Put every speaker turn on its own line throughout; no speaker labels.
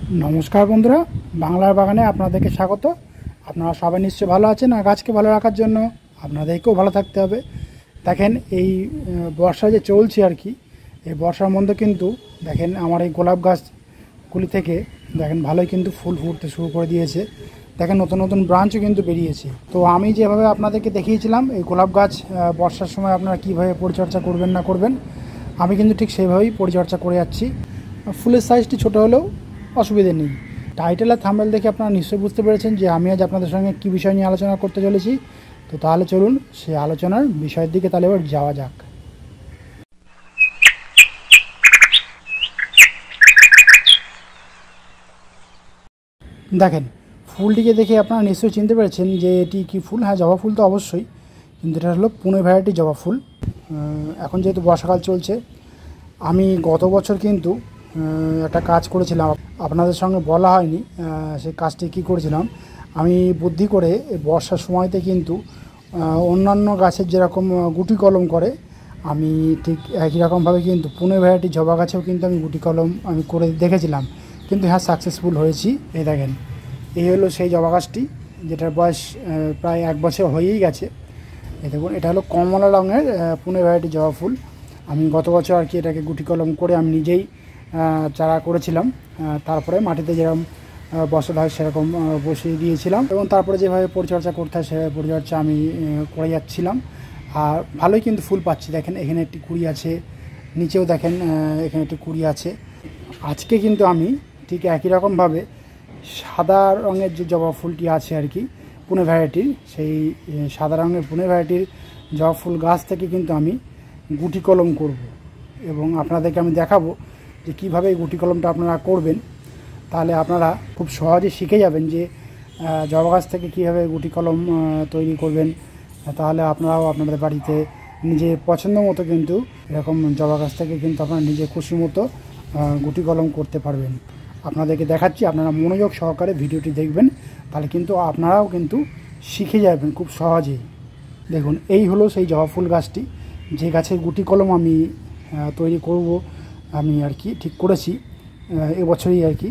नमस्कार बंधुरा बांगलार बागाने आपनादेरके स्वागत। आपनारा सबाई निश्चय भालो आछेन और गाछके भालो राखार जन्य आपनादेरकेও भालो थाकते होबे। देखें এই বর্ষা যে চলছে আর কি, এই বর্ষার মধ্যে কিন্তু দেখেন আমার এই গোলাপ গাছগুলি থেকে দেখেন ভালোই কিন্তু ফুল ফুটতে শুরু করে দিয়েছে। দেখেন নতুন নতুন ব্রাঞ্চও কিন্তু বেরিয়েছে। তো আমি যেভাবে আপনাদেরকে দেখিয়েছিলাম এই গোলাপ গাছ বর্ষার সময় আপনারা কীভাবে পরিচর্যা করবেন না করবেন, আমি কিন্তু ঠিক সেইভাবেই পরিচর্যা করে যাচ্ছি। ফুলের সাইজটি ছোটো হলেও অসুবিধে নেই। টাইটেল আর থাম্বনেল দেখে আপনারা নিশ্চয়ই বুঝতে পেরেছেন যে আমি আজ আপনাদের সঙ্গে কী বিষয় নিয়ে আলোচনা করতে চলেছি। তো তাহলে চলুন সেই আলোচনার বিষয়ের দিকে তাহলে এবার যাওয়া যাক। দেখেন ফুলটিকে দেখে আপনারা নিশ্চয়ই চিনতে পেরেছেন যে এটি কী ফুল। হ্যাঁ, জবা ফুল তো অবশ্যই, কিন্তু এটা হলো পুনে ভ্যারাইটি জবা ফুল। এখন যেহেতু বর্ষাকাল চলছে, আমি গত বছর কিন্তু একটা কাজ করেছিলাম, আপনাদের সঙ্গে বলা হয়নি। সেই কাজটি কী করেছিলাম, আমি বুদ্ধি করে বর্ষার সময়তে কিন্তু অন্যান্য গাছের যেরকম গুটি কলম করে, আমি ঠিক একই রকমভাবে কিন্তু পুনে ভ্যারাইটি জবা গাছেও কিন্তু আমি গুটি কলম আমি করে দেখেছিলাম, কিন্তু হ্যাঁ সাকসেসফুল হয়েছি। এই দেখেন এই হলো সেই জবা গাছটি, যেটার বয়স প্রায় 1 বছর হয়েই গেছে। এই দেখুন এটা হলো কমলা রঙের পুনে ভ্যারাইটি জবা ফুল। আমি গত বছর আর কি এটাকে গুটি কলম করে আমি নিজেই চারা করেছিলাম। তারপরে মাটিতে যেরকম বসাতে হয় সেরকম বসিয়ে দিয়েছিলাম, এবং তারপরে যেভাবে পরিচর্যা করতে হয় সেভাবে পরিচর্যা আমি করে যাচ্ছিলাম। আর ভালোই কিন্তু ফুল পাচ্ছি। দেখেন এখানে একটি কুড়ি আছে, নিচেও দেখেন এখানে একটি কুড়ি আছে। আজকে কিন্তু আমি ঠিক একই রকমভাবে সাদা রঙের যে জবা ফুলটি আছে আর কি পুনে ভ্যারাইটির, সেই সাদা রঙের পুনে ভ্যারাইটির জবা ফুল গাছ থেকে কিন্তু আমি গুটি কলম করব, এবং আপনাদেরকে আমি দেখাবো যে কীভাবে এই গুটি কলমটা আপনারা করবেন। তাহলে আপনারা খুব সহজে শিখে যাবেন যে জবা গাছ থেকে কীভাবে গুটি কলম তৈরি করবেন। তাহলে আপনারাও আপনাদের বাড়িতে নিজের পছন্দ মতো কিন্তু এরকম জবা গাছ থেকে কিন্তু আপনারা নিজের খুশি মতো গুটি কলম করতে পারবেন। আপনাদেরকে দেখাচ্ছি, আপনারা মনোযোগ সহকারে ভিডিওটি দেখবেন, তাহলে কিন্তু আপনারাও কিন্তু শিখে যাবেন খুব সহজেই। দেখুন এই হলো সেই জবা ফুল গাছটি, যে গাছের গুটি কলম আমি তৈরি করব আমি আর কি ঠিক করেছি এবছরই আর কি।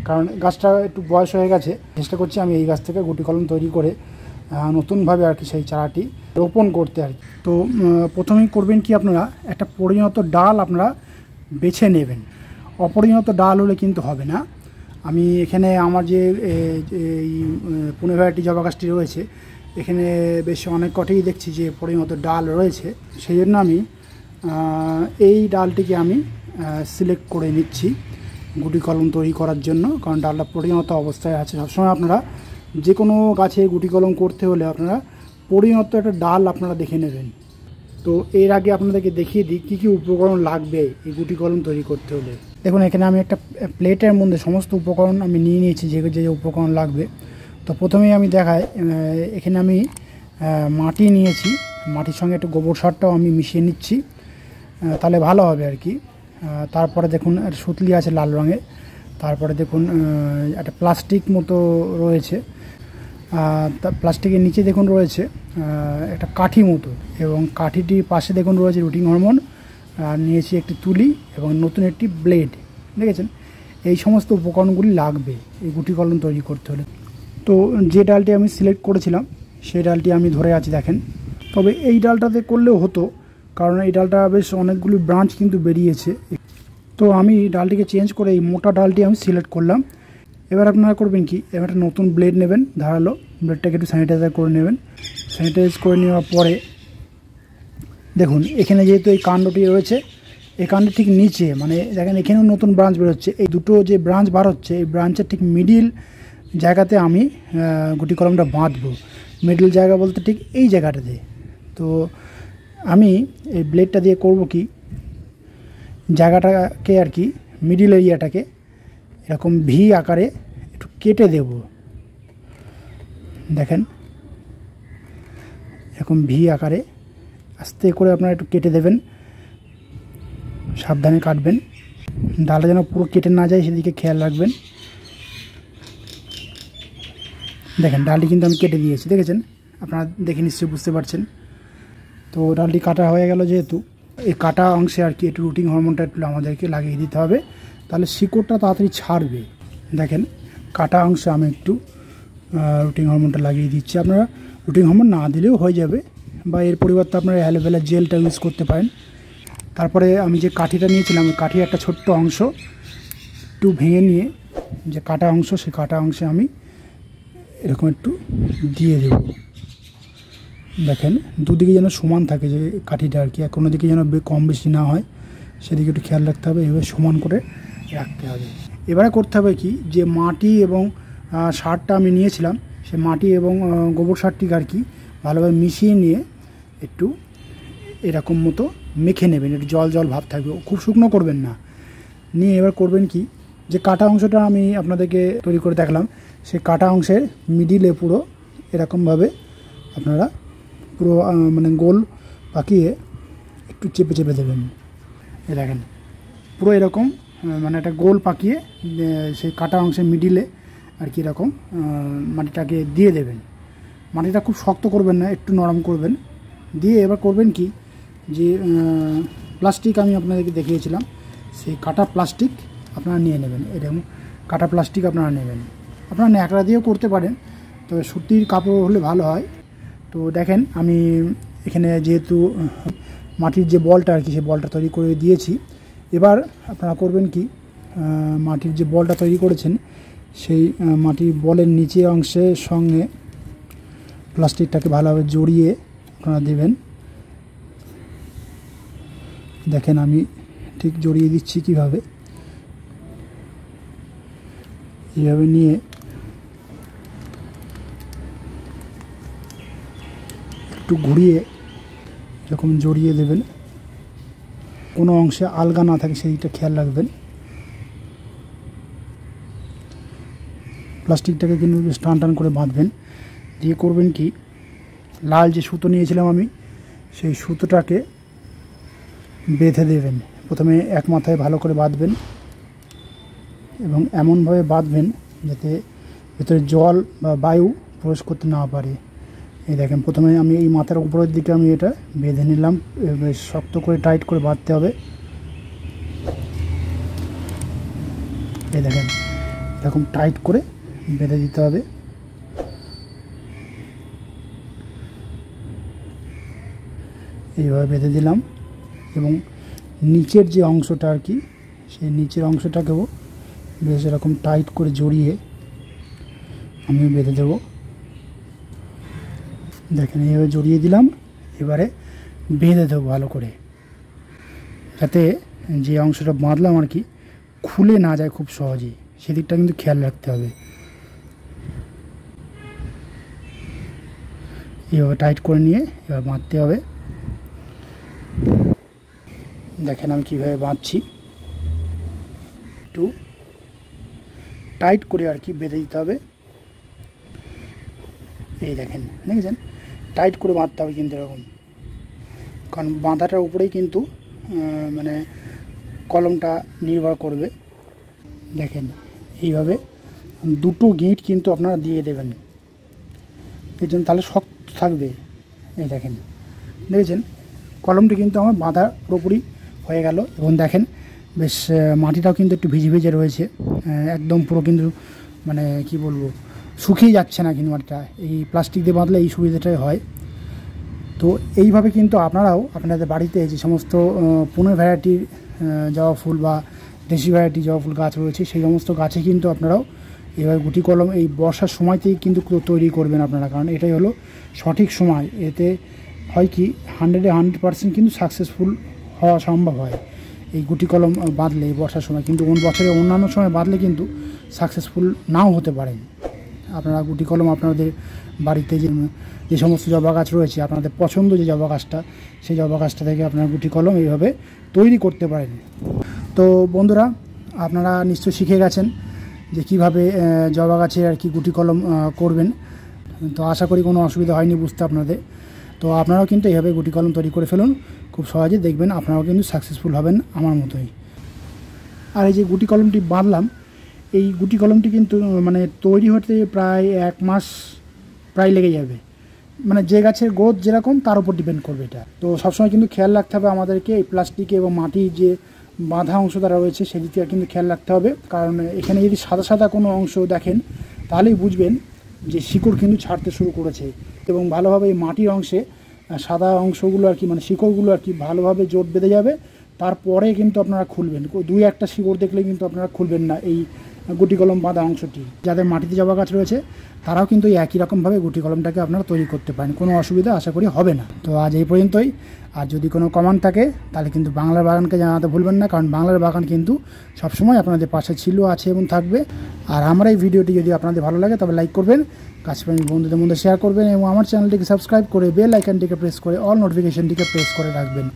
কারণ গাছটা একটু বয়স হয়ে গেছে, চেষ্টা করছি আমি এই গাছ থেকে গুটি কলম তৈরি করে নতুনভাবে আর কি সেই চারাটি রোপণ করতে আর কি। তো প্রথমেই করবেন কি, আপনারা একটা পরিণত ডাল আপনারা বেছে নেবেন। অপরিণত ডাল হলে কিন্তু হবে না। আমি এখানে আমার যে এই পুনে ভ্যারাইটি জবা গাছটি রয়েছে, এখানে বেশ অনেক কটাই দেখছি যে পরিণত ডাল রয়েছে, সেই জন্য আমি এই ডালটিকে আমি সিলেক্ট করে নিচ্ছি গুটি কলম তৈরি করার জন্য। কারণ ডালটা পরিণত অবস্থায় আছে। সবসময় আপনারা যে কোনো গাছে গুটি কলম করতে হলে আপনারা পরিণত একটা ডাল আপনারা দেখে নেবেন। তো এর আগে আপনাদেরকে দেখিয়ে দিই কী কী উপকরণ লাগবে এই গুটি কলম তৈরি করতে হলে। দেখুন এখানে আমি একটা প্লেটের মধ্যে সমস্ত উপকরণ আমি নিয়ে নিয়েছি, যে যে উপকরণ লাগবে। তো প্রথমেই আমি দেখাই, এখানে আমি মাটি নিয়েছি, মাটির সঙ্গে একটু গোবর সারটাও আমি মিশিয়ে নিচ্ছি, তাহলে ভালো হবে আর কি। তারপরে দেখুন সুতলি আছে লাল রঙের। তারপরে দেখুন একটা প্লাস্টিক মতো রয়েছে, প্লাস্টিকের নিচে দেখুন রয়েছে একটা কাঠি মতো, এবং কাঠিটির পাশে দেখুন রয়েছে রুটিং হরমোন। নিয়েছি একটি তুলি এবং নতুন একটি ব্লেড, দেখেছেন। এই সমস্ত উপকরণগুলি লাগবে এই গুটি কলম তৈরি করতে হলে। তো যে ডালটি আমি সিলেক্ট করেছিলাম সেই ডালটি আমি ধরে আছি দেখেন। তবে এই ডালটাতে করলেও হতো, কারণ এই ডালটা বেশ অনেকগুলি ব্রাঞ্চ কিন্তু বেরিয়েছে। তো আমি ডালটিকে চেঞ্জ করে এই মোটা ডালটি আমি সিলেক্ট করলাম। এবার আপনারা করবেন কি, এবার একটা নতুন ব্লেড নেবেন, ধারালো ব্লেডটাকে একটু স্যানিটাইজার করে নেবেন। স্যানিটাইজ করে নেওয়ার পরে দেখুন এখানে যেহেতু এই কাণ্ডটি রয়েছে, এই কাণ্ডের ঠিক নিচে মানে দেখেন এখানেও নতুন ব্রাঞ্চ বেরোচ্ছে। এই দুটো যে ব্রাঞ্চ বার হচ্ছে, এই ব্রাঞ্চের ঠিক মিডিল জায়গাতে আমি গুটি কলমটা বাঁধবো। মিডল জায়গা বলতে ঠিক এই জায়গাটাতে। তো আমি এই ব্লেডটা দিয়ে করব কি, জায়গাটাকে আর কি মিডিল এরিয়াটাকে এরকম ভি আকারে একটু কেটে দেব। দেখেন এরকম ভি আকারে আস্তে করে আপনারা একটু কেটে দেবেন, সাবধানে কাটবেন, ডালটা যেন পুরো কেটে না যায় সেদিকে খেয়াল রাখবেন। দেখেন ডালটি কিন্তু আমি কেটে দিয়েছি, দেখেছেন, আপনারা দেখে নিশ্চয়ই বুঝতে পারছেন। তো ডালটি কাটা হয়ে গেল, যেহেতু এই কাটা অংশে আর কি একটু রুটিং হরমোনটা একটু আমাদেরকে লাগিয়ে দিতে হবে, তাহলে শিকড়টা তাড়াতাড়ি ছাড়বে। দেখেন কাটা অংশে আমি একটু রুটিং হরমোনটা লাগিয়ে দিচ্ছি। আপনারা রুটিং হরমোন না দিলেও হয়ে যাবে, বা এর পরিবর্তে আপনারা অ্যালোভেরা জেলটা ইউজ করতে পারেন। তারপরে আমি যে কাঠিটা নিয়েছিলাম, ওই কাঠির একটা ছোট্ট অংশ একটু ভেঙে নিয়ে, যে কাটা অংশ, সেই কাটা অংশে আমি এরকম একটু দিয়ে দেব। দেখেন দুদিকে যেন সমান থাকে যে কাঠিটা আর কি, কোনো দিকে যেন কম বেশি না হয়, সেদিকে একটু খেয়াল রাখতে হবে। এভাবে সমান করে রাখতে হবে। এবারে করতে হবে কি, যে মাটি এবং সারটা আমি নিয়েছিলাম, সে মাটি এবং গোবর সারটিকে আর কি ভালোভাবে মিশিয়ে নিয়ে একটু এরকম মতো মেখে নেবেন। একটু জল জল ভাব থাকবে, খুব শুকনো করবেন না। নিয়ে এবার করবেন কি, যে কাটা অংশটা আমি আপনাদেরকে তৈরি করে দেখলাম, সেই কাটা অংশের মিডিলে পুরো এরকমভাবে আপনারা পুরো মানে গোল পাকিয়ে একটু চেপে চেপে দেবেন। এ দেখেন পুরো এরকম মানে একটা গোল পাকিয়ে সেই কাটা অংশের মিডিলে আর কি এরকম মাটিটাকে দিয়ে দেবেন। মাটিটা খুব শক্ত করবেন না, একটু নরম করবেন। দিয়ে এবার করবেন কি, যে প্লাস্টিক আমি আপনাদেরকে দেখিয়েছিলাম, সেই কাটা প্লাস্টিক আপনারা নিয়ে নেবেন। এরকম কাটা প্লাস্টিক আপনারা নেবেন। আপনারা ন্যাকড়া দিয়েও করতে পারেন, তবে সুতির কাপড় হলে ভালো হয়। তো দেখেন আমি এখানে যেহেতু মাটির যে বলটা আর কি, সেই বলটা তৈরি করে দিয়েছি। এবার আপনারা করবেন কি, মাটির যে বলটা তৈরি করেছেন, সেই মাটির বলের নিচে অংশের সঙ্গে প্লাস্টিকটাকে ভালোভাবে জড়িয়ে আপনারা দেবেন। দেখেন আমি ঠিক জড়িয়ে দিচ্ছি কিভাবে। এইভাবে নিয়ে একটু ঘুরিয়ে এরকম জড়িয়ে দেবেন, কোনো অংশে আলগা না থাকে সেইটা খেয়াল রাখবেন। প্লাস্টিকটাকে কিন্তু টান টান করে বাঁধবেন। দিয়ে করবেন কি, লাল যে সুতো নিয়েছিলাম আমি, সেই সুতোটাকে বেঁধে দেবেন। প্রথমে এক মাথায় ভালো করে বাঁধবেন এবং এমনভাবে বাঁধবেন যাতে ভেতরে জল বা বায়ু প্রবেশ করতে না পারে। এই দেখেন প্রথমে আমি এই মাথার উপরের দিকে আমি এটা বেঁধে নিলাম। বেশ শক্ত করে টাইট করে বাঁধতে হবে। এই দেখেন এরকম টাইট করে বেঁধে দিতে হবে। এইভাবে বেঁধে দিলাম এবং নিচের যে অংশটা আর কি, সেই নিচের অংশটাকেও বেশ এরকম টাইট করে জড়িয়ে আমি বেঁধে দেব। দেখেন এইভাবে জড়িয়ে দিলাম। এবারে বেঁধে দেবো ভালো করে, যাতে যে অংশটা বাঁধলাম আর কি খুলে না যায় খুব সহজেই, সেদিকটা কিন্তু খেয়াল রাখতে হবে। এইভাবে টাইট করে নিয়ে এবার বাঁধতে হবে। দেখেন আমি কীভাবে বাঁধছি, একটু টাইট করে আর কি বেঁধে দিতে হবে। এই দেখেন দেখেছেন, টাইট করে বাঁধতে হবে কিন্তু এরকম, কারণ বাঁধাটার উপরেই কিন্তু মানে কলমটা নির্ভর করবে। দেখেন এইভাবে দুটো গিঁট কিন্তু আপনারা দিয়ে দেবেন, এর জন্য তাহলে শক্ত থাকবে। এই দেখেন দেখেছেন কলমটি কিন্তু আমার বাঁধা পুরোপুরি হয়ে গেল। এবং দেখেন বেশ মাটিটাও কিন্তু একটু ভিজে ভিজে রয়েছে, একদম পুরো কিন্তু মানে কি বলবো, শুকিয়ে যাচ্ছে না কিন্তু মাটিটা। এই প্লাস্টিক দিয়ে বাঁধলে এই সুবিধাটাই হয়। তো এইভাবে কিন্তু আপনারাও আপনাদের বাড়িতে যে সমস্ত পুনে ভ্যারাইটির জবা ফুল বা দেশি ভ্যারাইটি জবা ফুল গাছ রয়েছে, সেই সমস্ত গাছে কিন্তু আপনারাও এবার গুটি কলম এই বর্ষার সময়তেই কিন্তু তৈরি করবেন আপনারা, কারণ এটাই হলো সঠিক সময়। এতে হয় কি 100% কিন্তু সাকসেসফুল হওয়া সম্ভব হয় এই গুটি কলম বাঁধলে এই বর্ষার সময়। কিন্তু বছরে অন্যান্য সময় বাঁধলে কিন্তু সাকসেসফুল নাও হতে পারেন। আপনারা গুটি কলম আপনাদের বাড়িতে যে সমস্ত জবা গাছ রয়েছে, আপনাদের পছন্দ যে জবা গাছটা, সেই জবা গাছটা থেকে আপনারা গুটি কলম এইভাবে তৈরি করতে পারেন। তো বন্ধুরা, আপনারা নিশ্চয়ই শিখে গেছেন যে কীভাবে জবা গাছে আর কি গুটি কলম করবেন। তো আশা করি কোনো অসুবিধা হয়নি বুঝতে আপনাদের। তো আপনারাও কিন্তু এইভাবে গুটি কলম তৈরি করে ফেলুন, খুব সহজেই দেখবেন আপনারাও কিন্তু সাকসেসফুল হবেন আমার মতোই। আর এই যে গুটি কলমটি বাঁধলাম, এই গুটি কলমটি কিন্তু মানে তৈরি হতে প্রায় 1 মাস প্রায় লেগে যাবে। মানে যে গাছের গ্রোথ যেরকম তার উপর ডিপেন্ড করবে এটা। তো সবসময় কিন্তু খেয়াল রাখতে হবে আমাদেরকে এই প্লাস্টিকে এবং মাটির যে বাঁধা অংশ দ্বারা রয়েছে সেদিকে কিন্তু খেয়াল রাখতে হবে, কারণ এখানে যদি সাদা সাদা কোনো অংশ দেখেন তাহলেই বুঝবেন যে শিকড় কিন্তু ছাড়তে শুরু করেছে। এবং ভালোভাবে এই মাটির অংশে সাদা অংশগুলো আর কি মানে শিকড়গুলো আর কি ভালোভাবে জোট বেঁধে যাবে, তারপরে কিন্তু আপনারা খুলবেন। দুই একটা শিকড় দেখলে কিন্তু আপনারা খুলবেন না এই গুটি কলম বাঁধা অংশটি। যাদের মাটিতে জবা গাছ রয়েছে তারাও কিন্তু এই একই রকমভাবে গুটি কলমটাকে আপনারা তৈরি করতে পারেন, কোনো অসুবিধা আশা করি হবে না। তো আজ এই পর্যন্তই। আর যদি কোনো কমেন্ট থাকে তাহলে কিন্তু বাংলার বাগানকে জানাতে ভুলবেন না, কারণ বাংলার বাগান কিন্তু সবসময় আপনাদের পাশে ছিল, আছে এবং থাকবে। আর আমার এই ভিডিওটি যদি আপনাদের ভালো লাগে তবে লাইক করবেন, গাছপ্রেমী বন্ধুদের মধ্যে শেয়ার করবেন এবং আমার চ্যানেলটিকে সাবস্ক্রাইব করে বেল আইকনটিকে প্রেস করে অল নোটিফিকেশনটিকে প্রেস করে রাখবেন,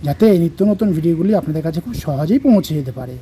যাতে এই নিত্য নতুন ভিডিওগুলি আপনাদের কাছে খুব সহজেই পৌঁছে যেতে পারে।